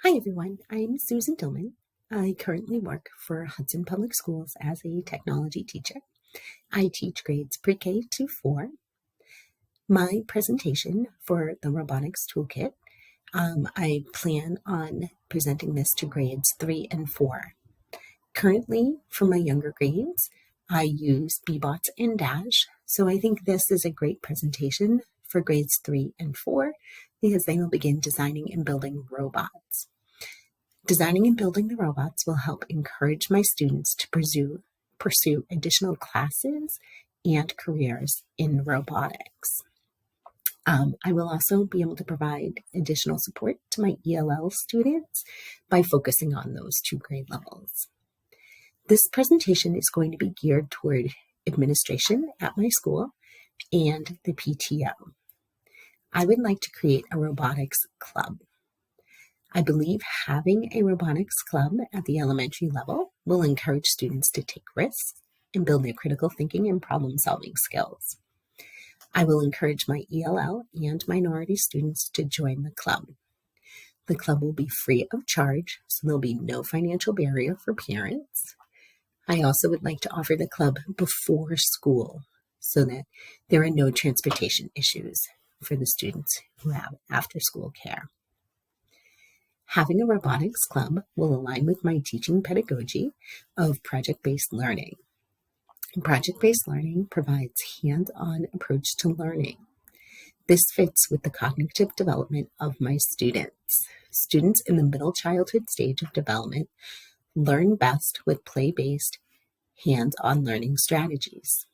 Hi everyone, I'm Susan Dillman. I currently work for Hudson Public Schools as a technology teacher. I teach grades pre-K to 4. My presentation for the Robotics Tool Kit, I plan on presenting this to grades 3 and 4. Currently, for my younger grades, I use Bbots and Dash, so I think this is a great presentation for grades 3 and 4 because they will begin designing and building robots. Designing and building the robots will help encourage my students to pursue additional classes and careers in robotics. I will also be able to provide additional support to my ELL students by focusing on those 2 grade levels. This presentation is going to be geared toward administration at my school and the PTO. I would like to create a robotics club. I believe having a robotics club at the elementary level will encourage students to take risks and build their critical thinking and problem-solving skills. I will encourage my ELL and minority students to join the club. The club will be free of charge, so there'll be no financial barrier for parents. I also would like to offer the club before school so that there are no transportation issues for the students who have after-school care. Having a robotics club will align with my teaching pedagogy of project-based learning. Project-based learning provides hands-on approach to learning. This fits with the cognitive development of my students. Students in the middle childhood stage of development learn best with play-based, hands-on learning strategies.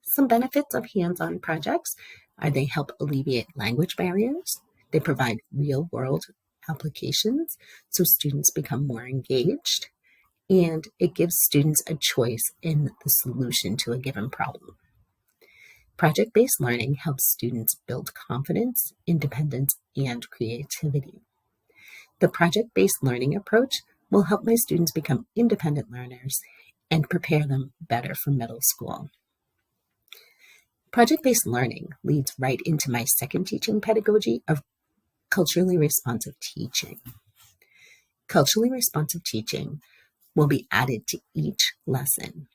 Some benefits of hands-on projects are they help alleviate language barriers, they provide real-world applications so students become more engaged, and it gives students a choice in the solution to a given problem. Project-based learning helps students build confidence, independence, and creativity. The project-based learning approach will help my students become independent learners and prepare them better for middle school. Project-based learning leads right into my second teaching pedagogy of culturally responsive teaching. Culturally responsive teaching will be added to each lesson.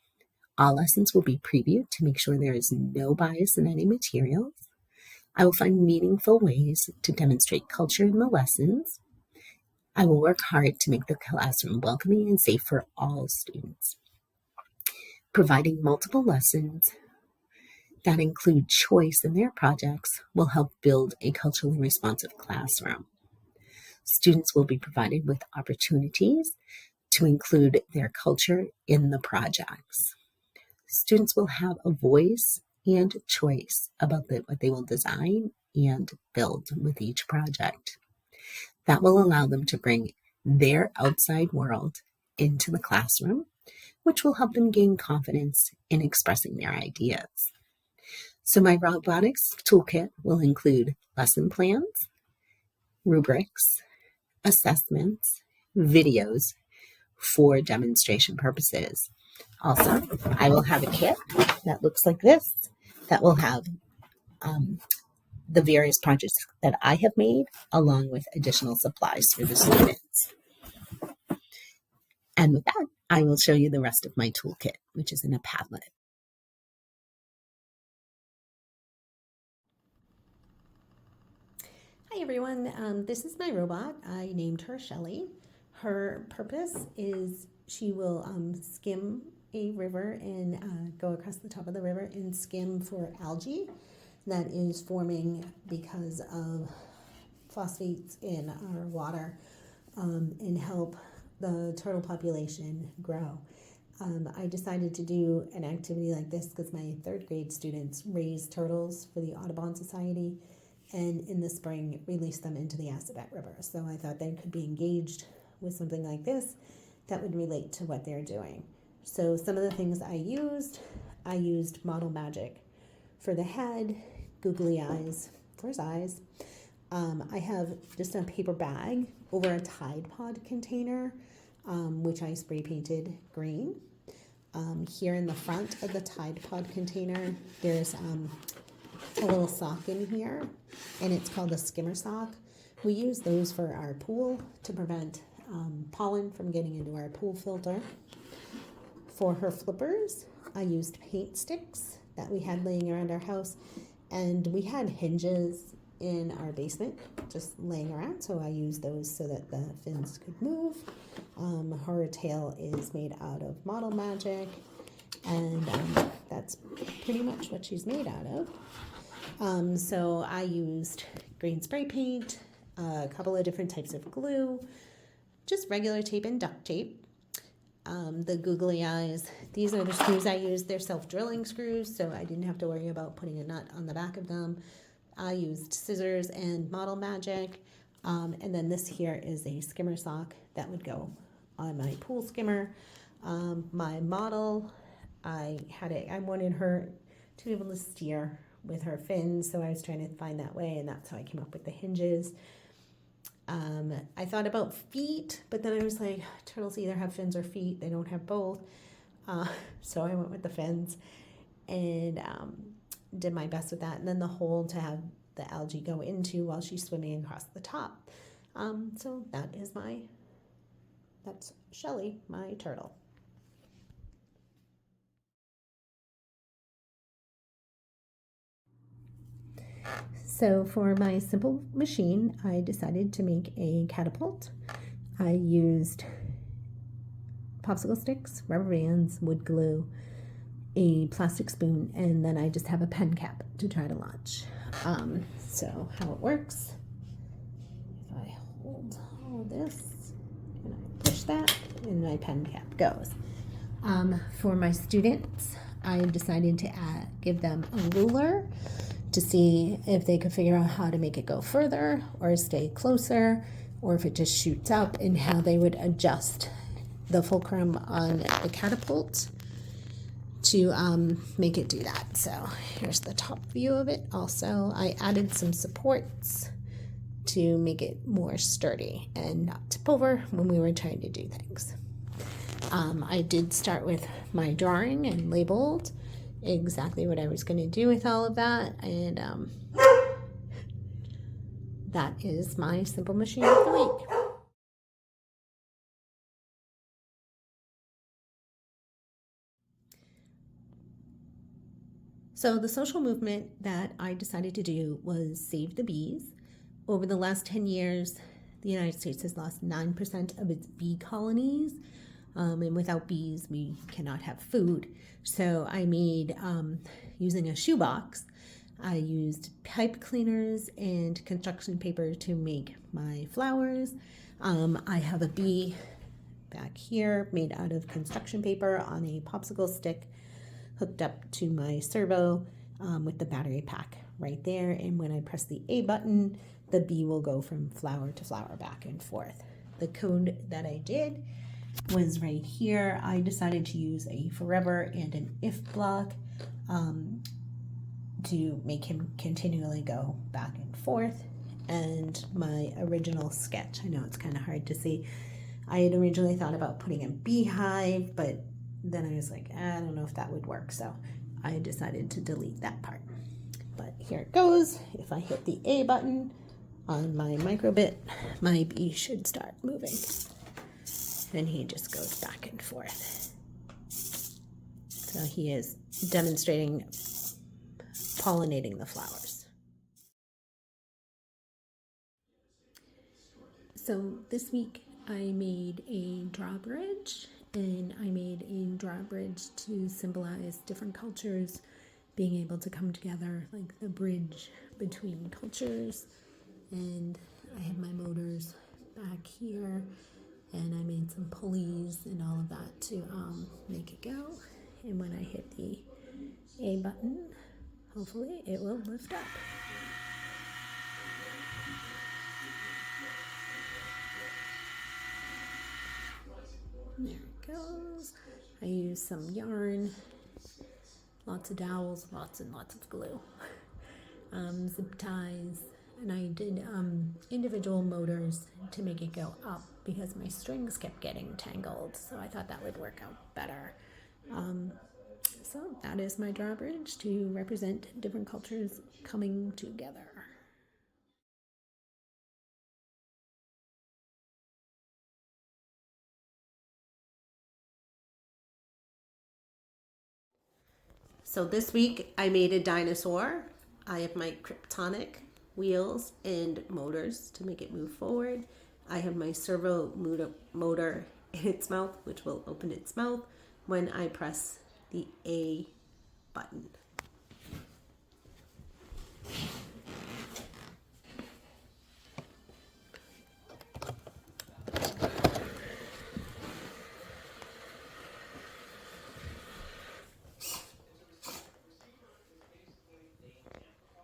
All lessons will be previewed to make sure there is no bias in any materials. I will find meaningful ways to demonstrate culture in the lessons. I will work hard to make the classroom welcoming and safe for all students. Providing multiple lessons that include choice in their projects will help build a culturally responsive classroom. Students will be provided with opportunities to include their culture in the projects. Students will have a voice and choice about what they will design and build with each project. That will allow them to bring their outside world into the classroom, which will help them gain confidence in expressing their ideas. So my robotics toolkit will include lesson plans, rubrics, assessments, videos for demonstration purposes. Also, I will have a kit that looks like this that will have the various projects that I have made along with additional supplies for the students. And with that, I will show you the rest of my toolkit, which is in a Padlet. Hi everyone, this is my robot. I named her Shelly. Her purpose is she will skim a river and go across the top of the river and skim for algae that is forming because of phosphates in our water and help the turtle population grow. I decided to do an activity like this because my 3rd grade students raise turtles for the Audubon Society, and in the spring release them into the Assabet River. So I thought they could be engaged with something like this that would relate to what they're doing. So some of the things I used Model Magic for the head, googly eyes for his eyes. I have just a paper bag over a Tide Pod container, which I spray painted green. Here in the front of the Tide Pod container, there's a little sock in here, and it's called a skimmer sock, We use those for our pool to prevent pollen from getting into our pool filter. For her flippers, I used paint sticks that we had laying around our house, and we had hinges in our basement just laying around, so I used those so that the fins could move. Her tail is made out of Model Magic, and that's pretty much what she's made out of. So I used green spray paint, a couple of different types of glue, just regular tape and duct tape. The googly eyes, these are the screws I used. They're self-drilling screws, so I didn't have to worry about putting a nut on the back of them. I used scissors and Model Magic. And then this here is a skimmer sock that would go on my pool skimmer. My model, I wanted her to be able to steer with her fins, so I was trying to find that way, and that's how I came up with the hinges. I thought about feet, but then I was like, turtles either have fins or feet. They don't have both. So I went with the fins and did my best with that. And then the hole to have the algae go into while she's swimming across the top. So that's Shelly, my turtle. So for my simple machine, I decided to make a catapult. I used popsicle sticks, rubber bands, wood glue, a plastic spoon, and then I just have a pen cap to try to launch. So how it works, if I hold all this and I push that, and my pen cap goes. For my students, I decided to give them a ruler to see if they could figure out how to make it go further or stay closer, or if it just shoots up, and how they would adjust the fulcrum on the catapult to make it do that. So here's the top view of it. Also, I added some supports to make it more sturdy and not tip over when we were trying to do things. I did start with my drawing and labeled exactly what I was going to do with all of that, and that is my simple machine of the week. So the social movement that I decided to do was save the bees. Over the last 10 years, the United States has lost 9% of its bee colonies. And without bees, we cannot have food. So I made, using a shoebox, I used pipe cleaners and construction paper to make my flowers. I have a bee back here made out of construction paper on a popsicle stick hooked up to my servo with the battery pack right there. And when I press the A button, the bee will go from flower to flower back and forth. The code that I did was right here. I decided to use a forever and an if block to make him continually go back and forth. And my original sketch, I know it's kind of hard to see, I had originally thought about putting a beehive, but then I was like, I don't know if that would work, so I decided to delete that part. But here it goes. If I hit the A button on my microbit, my bee should start moving. And he just goes back and forth. So he is demonstrating pollinating the flowers. So this week I made a drawbridge, and I made a drawbridge to symbolize different cultures being able to come together, like the bridge between cultures. And I have my motors back here, and I made some pulleys and all of that to make it go. And when I hit the A button, hopefully it will lift up. There it goes. I used some yarn, lots of dowels, lots and lots of glue, zip ties, and I did individual motors to make it go up because my strings kept getting tangled, so I thought that would work out better. So that is my drawbridge to represent different cultures coming together. So this week I made a dinosaur. I have my Kryptonic wheels and motors to make it move forward. I have my servo motor in its mouth, which will open its mouth when I press the A button.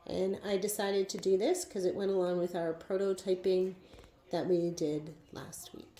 And I decided to do this because it went along with our prototyping that we did last week.